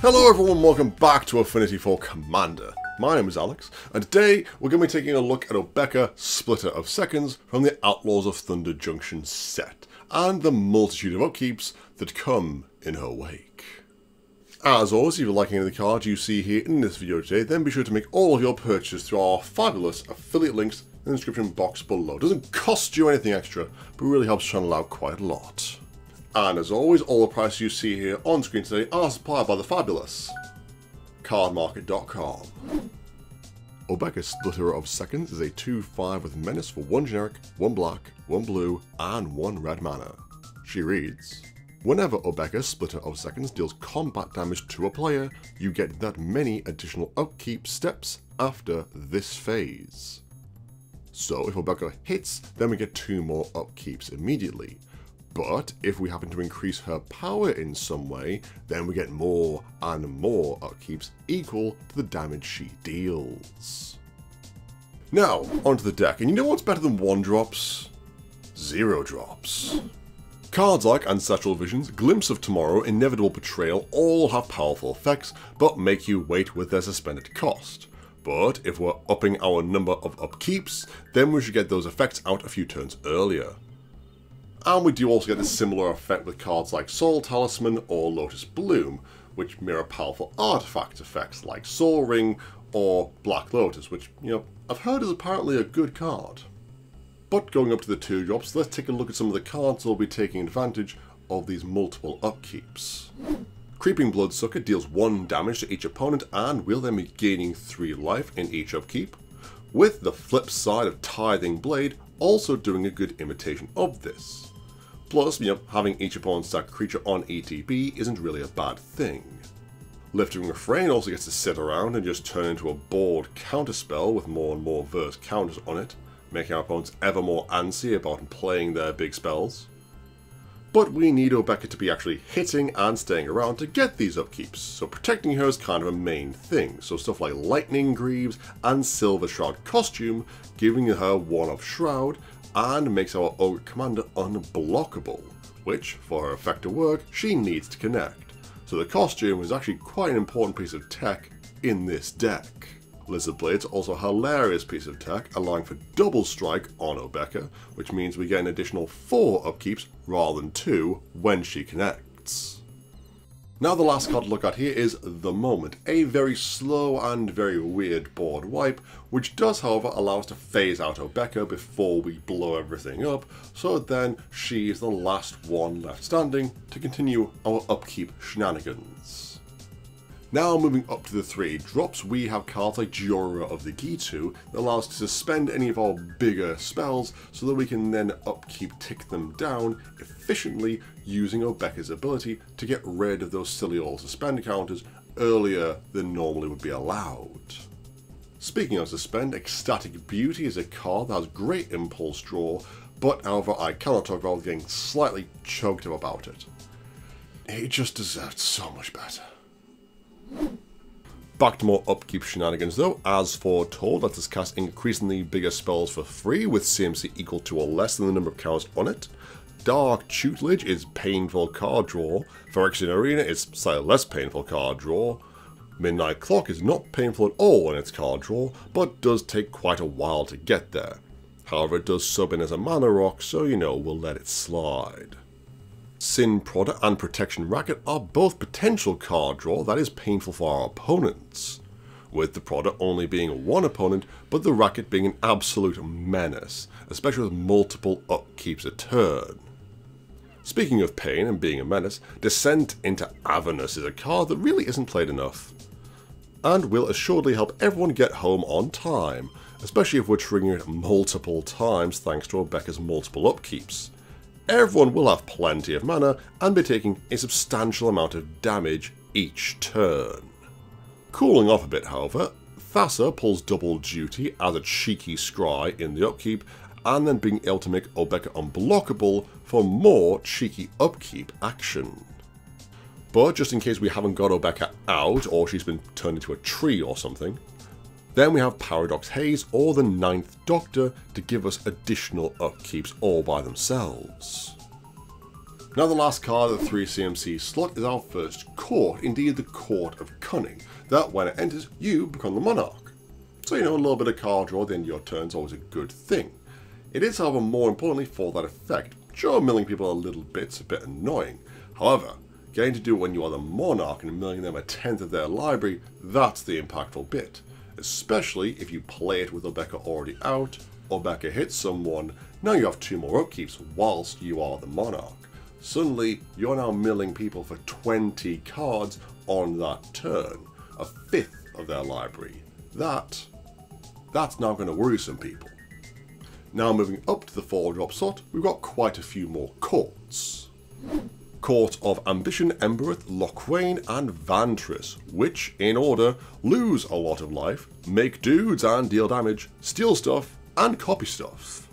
Hello everyone, welcome back to Affinity for Commander. My name is Alex, and today we're going to be taking a look at Obeka, Splitter of Seconds from the Outlaws of Thunder Junction set, and the multitude of upkeeps that come in her wake. As always, if you're liking any of the cards you see here in this video today, then be sure to make all of your purchases through our fabulous affiliate links in the description box below. It doesn't cost you anything extra, but really helps channel out quite a lot. And as always, all the prices you see here on screen today are supplied by the fabulous cardmarket.com. Obeka, Splitter of Seconds is a 2/5 with Menace for 1 generic, 1 black, 1 blue, and 1 red mana. She reads: whenever Obeka, Splitter of Seconds deals combat damage to a player, you get that many additional upkeep steps after this phase. So if Obeka hits, then we get 2 more upkeeps immediately. But if we happen to increase her power in some way, then we get more and more upkeeps equal to the damage she deals. Now, onto the deck, and you know what's better than 1-drops? 0-drops. Cards like Ancestral Visions, Glimpse of Tomorrow, Inevitable Betrayal all have powerful effects, but make you wait with their suspended cost. But if we're upping our number of upkeeps, then we should get those effects out a few turns earlier. And we do also get a similar effect with cards like Soul Talisman or Lotus Bloom, which mirror powerful artifact effects like Soul Ring or Black Lotus, which, I've heard is apparently a good card. But going up to the 2-drops, let's take a look at some of the cards that will be taking advantage of these multiple upkeeps. Creeping Bloodsucker deals 1 damage to each opponent and will then be gaining 3 life in each upkeep, with the flip side of Tithing Blade also doing a good imitation of this. Plus, having each opponent's sack creature on ETB isn't really a bad thing. Lifting Refrain also gets to sit around and just turn into a board counterspell with more and more verse counters on it, making our opponents ever more antsy about playing their big spells. But we need Obeka to be actually hitting and staying around to get these upkeeps, so protecting her is kind of a main thing, so stuff like Lightning Greaves and Silver Shroud Costume, giving her 1 of Shroud, and makes our Ogre Commander unblockable, which, for her effect to work, she needs to connect. So the costume is actually quite an important piece of tech in this deck. Lizard Blade's also a hilarious piece of tech, allowing for double strike on Obeka, which means we get an additional 4 upkeeps rather than 2 when she connects. Now the last card to look at here is The Moment, a very slow and very weird board wipe, which does however allow us to phase out Obeka before we blow everything up, so then she is the last one left standing to continue our upkeep shenanigans. Now moving up to the 3-drops, we have cards like Jorah of the Gitu that allow us to suspend any of our bigger spells so that we can then upkeep tick them down efficiently using Obeka's ability to get rid of those silly old suspend counters earlier than normally would be allowed. Speaking of suspend, Ecstatic Beauty is a card that has great impulse draw, but however I cannot talk about getting slightly choked up about it. It just deserved so much better. Back to more upkeep shenanigans though. As foretold, lets us cast increasingly bigger spells for free with CMC equal to or less than the number of counters on it. Dark Tutelage is painful card draw. Phyrexian Arena is slightly less painful card draw. Midnight Clock is not painful at all in its card draw, but does take quite a while to get there. However, it does sub in as a mana rock, so we'll let it slide. Sin Prodder and Protection Racket are both potential card draw that is painful for our opponents, with the Prodder only being 1 opponent, but the Racket being an absolute menace, especially with multiple upkeeps a turn. Speaking of pain and being a menace, Descent into Avernus is a card that really isn't played enough, and will assuredly help everyone get home on time, especially if we're triggering it multiple times thanks to Obeka's multiple upkeeps. Everyone will have plenty of mana and be taking a substantial amount of damage each turn. Cooling off a bit however, Thassa pulls double duty as a cheeky scry in the upkeep, and then being able to make Obeka unblockable for more cheeky upkeep action. But just in case we haven't got Obeka out, or she's been turned into a tree or something, then we have Paradox Haze or the 9th Doctor to give us additional upkeeps all by themselves. Now the last card of the 3 CMC slot is our first court, indeed the Court of Cunning, that when it enters, you become the monarch. So you know, a little bit of card draw at the end of your turn is always a good thing. It is, however, more importantly for that effect. Sure, milling people a little bit's a bit annoying. However, getting to do it when you are the monarch and milling them a tenth of their library, that's the impactful bit. Especially if you play it with Obeka already out, Obeka hits someone, now you have 2 more upkeeps whilst you are the monarch. Suddenly, you're now milling people for 20 cards on that turn, a fifth of their library. That's now going to worry some people. Now moving up to the 4-drop slot, we've got quite a few more courts. Court of Ambition, Embereth, Locthwain and Vantris, which, in order, lose a lot of life, make dudes and deal damage, steal stuff, and copy stuff.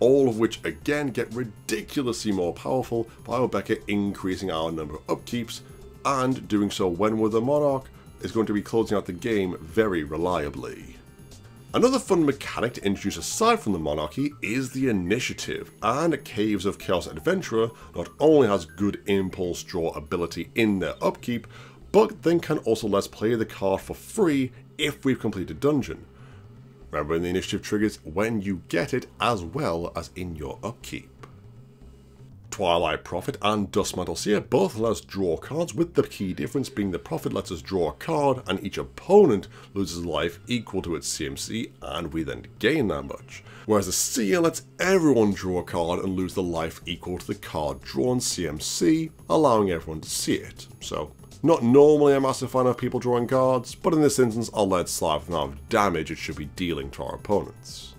All of which again get ridiculously more powerful by Obeka increasing our number of upkeeps, and doing so when we're the monarch is going to be closing out the game very reliably. Another fun mechanic to introduce aside from the monarchy is the initiative, and Caves of Chaos Adventurer not only has good impulse draw ability in their upkeep, but then can also let us play the card for free if we've completed a dungeon. Remember, the initiative triggers when you get it as well as in your upkeep. Twilight Prophet and Duskmantle Seer both let us draw cards, with the key difference being the Prophet lets us draw a card and each opponent loses life equal to its CMC and we then gain that much. Whereas the Seer lets everyone draw a card and lose the life equal to the card drawn CMC, allowing everyone to see it. So, not normally a massive fan of people drawing cards, but in this instance I'll let it slide with the amount of damage it should be dealing to our opponents.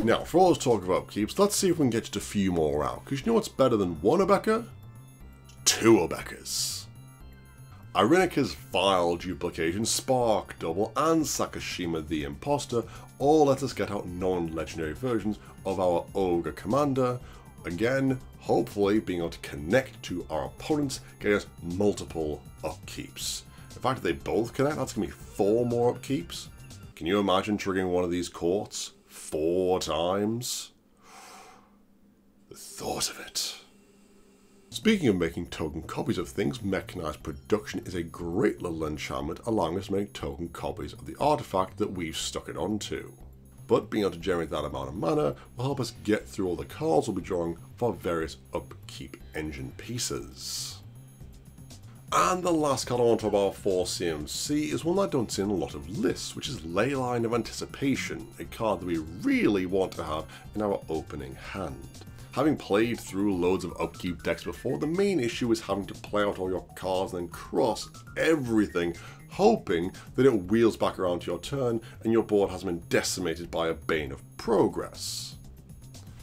Now, for all this talk of upkeeps, let's see if we can get just a few more out, because you know what's better than 1 Obeka? 2 Obekas. Irenika's Vile Duplication, Spark Double, and Sakashima the Imposter all let us get out non-legendary versions of our Ogre Commander, again, hopefully being able to connect to our opponents, getting us multiple upkeeps. In fact, if they both connect, that's going to be 4 more upkeeps. Can you imagine triggering one of these courts 4 times? The thought of it. Speaking of making token copies of things, Mechanized Production is a great little enchantment allowing us to make token copies of the artifact that we've stuck it onto. But being able to generate that amount of mana will help us get through all the cards we'll be drawing for various upkeep engine pieces. And the last card I want to talk about for CMC is one that I don't see in a lot of lists, which is Leyline of Anticipation, a card that we really want to have in our opening hand. Having played through loads of upkeep decks before, the main issue is having to play out all your cards and then cross everything, hoping that it wheels back around to your turn and your board hasn't been decimated by a Bane of Progress.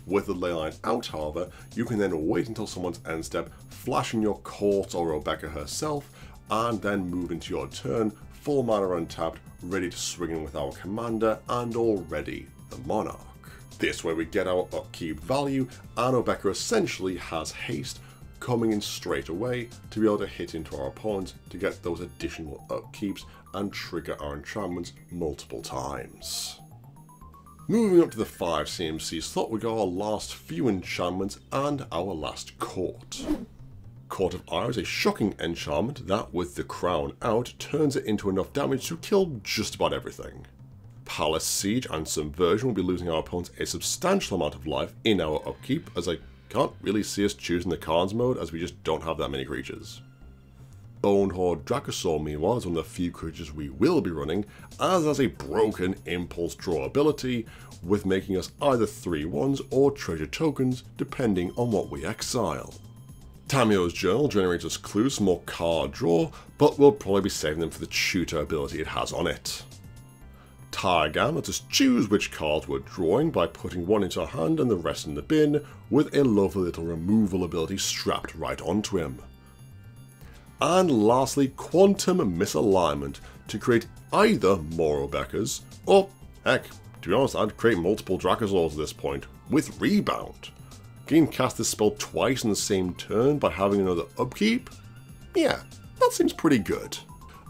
With the Leyline out, however, you can then wait until someone's end step, flash in your Court or Obeka herself, and then move into your turn, full mana untapped, ready to swing in with our commander, and already the monarch. This way we get our upkeep value, and Obeka essentially has haste, coming in straight away to be able to hit into our opponents to get those additional upkeeps and trigger our enchantments multiple times. Moving up to the 5 CMC slot, we got our last few enchantments and our last court. Court of Ire is a shocking enchantment that, with the crown out, turns it into enough damage to kill just about everything. Palace Siege and Subversion will be losing our opponents a substantial amount of life in our upkeep, as I can't really see us choosing the cards mode as we just don't have that many creatures. Bonehorde Dracosaur, meanwhile, is one of the few creatures we will be running, as has a broken impulse draw ability, with making us either 3/1s or treasure tokens, depending on what we exile. Tamio's Journal generates us clues for more card draw, but we'll probably be saving them for the tutor ability it has on it. Targam lets us choose which cards we're drawing by putting one into our hand and the rest in the bin, with a lovely little removal ability strapped right onto him. And lastly, Quantum Misalignment, to create either more Obekas, or heck, to be honest, I'd create multiple Dracosaurs at this point, with Rebound. Can you cast this spell twice in the same turn by having another upkeep? Yeah, that seems pretty good.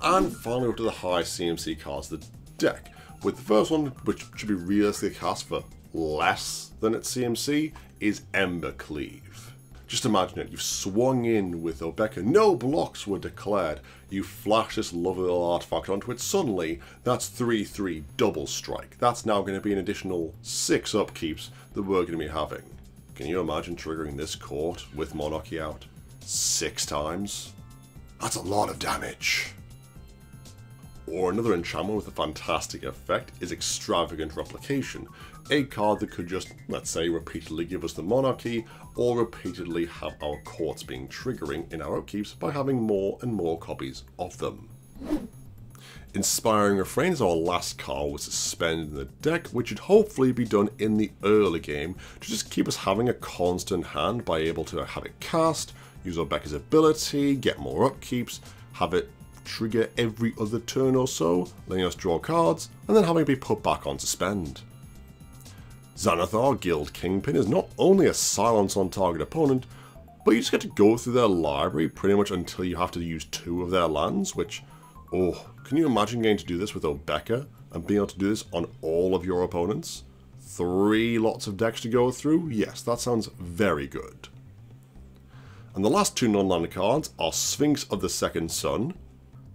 And finally up to the high CMC cards of the deck, with the first one, which should be realistically cast for less than its CMC, is Ember Cleave. Just imagine it, you've swung in with Obeka, no blocks were declared, you flash this lovely little artifact onto it, suddenly that's 3/3 double strike. That's now going to be an additional 6 upkeeps that we're going to be having. Can you imagine triggering this court with Monarchy out 6 times? That's a lot of damage. Or another enchantment with a fantastic effect is Extravagant Replication, a card that could just, let's say, repeatedly give us the Monarchy, or repeatedly have our courts being triggering in our upkeeps by having more and more copies of them. Inspiring Refrain is our last card with Suspend in the deck, which should hopefully be done in the early game to just keep us having a constant hand by able to have it cast, use Obeka's ability, get more upkeeps, have it trigger every other turn or so, letting us draw cards, and then having it be put back on Suspend. Xanathar, Guild Kingpin, is not only a silence on target opponent, but you just get to go through their library pretty much until you have to use 2 of their lands, which, oh, can you imagine getting to do this with Obeka and being able to do this on all of your opponents? 3 lots of decks to go through? Yes, that sounds very good. And the last 2 non-land cards are Sphinx of the Second Sun.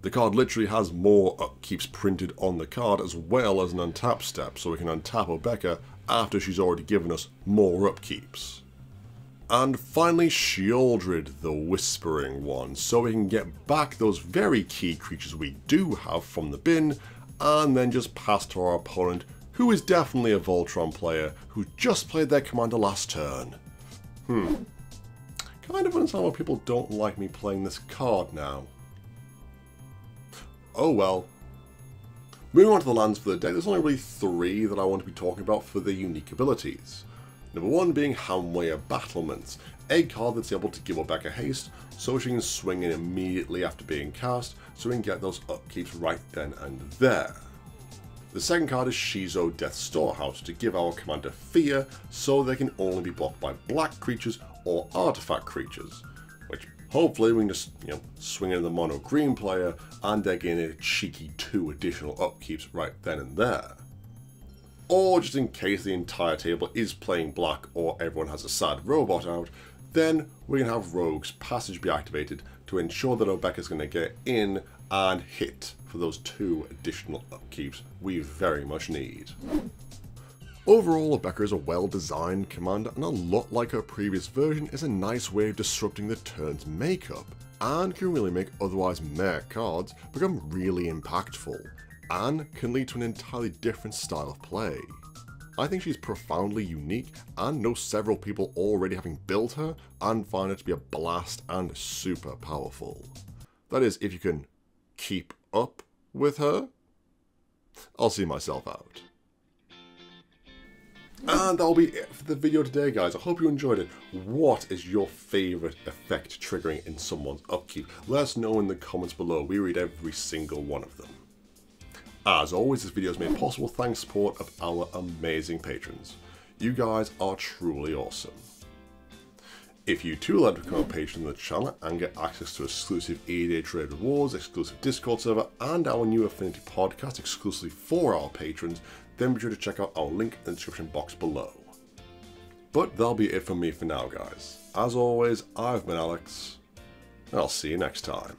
The card literally has more upkeeps printed on the card as well as an untap step, so we can untap Obeka after she's already given us more upkeeps. And finally Sheoldred, the Whispering One, so we can get back those very key creatures we do have from the bin, and then just pass to our opponent, who is definitely a Voltron player, who just played their commander last turn. Kind of understand why people don't like me playing this card now. Oh well. Moving on to the lands for the deck, there's only really 3 that I want to be talking about for their unique abilities. Number 1 being Hamweir Battlements, a card that's able to give Obeka haste, so she can swing in immediately after being cast, so we can get those upkeeps right then and there. The second card is Shizo Death Storehouse, to give our commander fear, so they can only be blocked by black creatures or artifact creatures, which hopefully we can just, swing in the mono green player and deck in a cheeky 2 additional upkeeps right then and there. Or just in case the entire table is playing black or everyone has a sad robot out, then we can have Rogue's Passage be activated to ensure that Obeka's going to get in and hit for those 2 additional upkeeps we very much need. Overall, Obeka is a well-designed commander, and a lot like her previous version, is a nice way of disrupting the turn's makeup, and can really make otherwise meh cards become really impactful, and can lead to an entirely different style of play. I think she's profoundly unique, and know several people already having built her, and find her to be a blast and super powerful. That is, if you can keep up with her. I'll see myself out. And that'll be it for the video today, guys. I hope you enjoyed it. What is your favourite effect triggering in someone's upkeep? Let us know in the comments below. We read every single one of them. As always, this video is made possible thanks to the support of our amazing patrons. You guys are truly awesome. If you too like to become a patron of the channel and get access to exclusive EDA trade rewards, exclusive Discord server, and our new Affinity podcast exclusively for our patrons, then be sure to check out our link in the description box below. But that'll be it from me for now, guys. As always, I've been Alex, and I'll see you next time.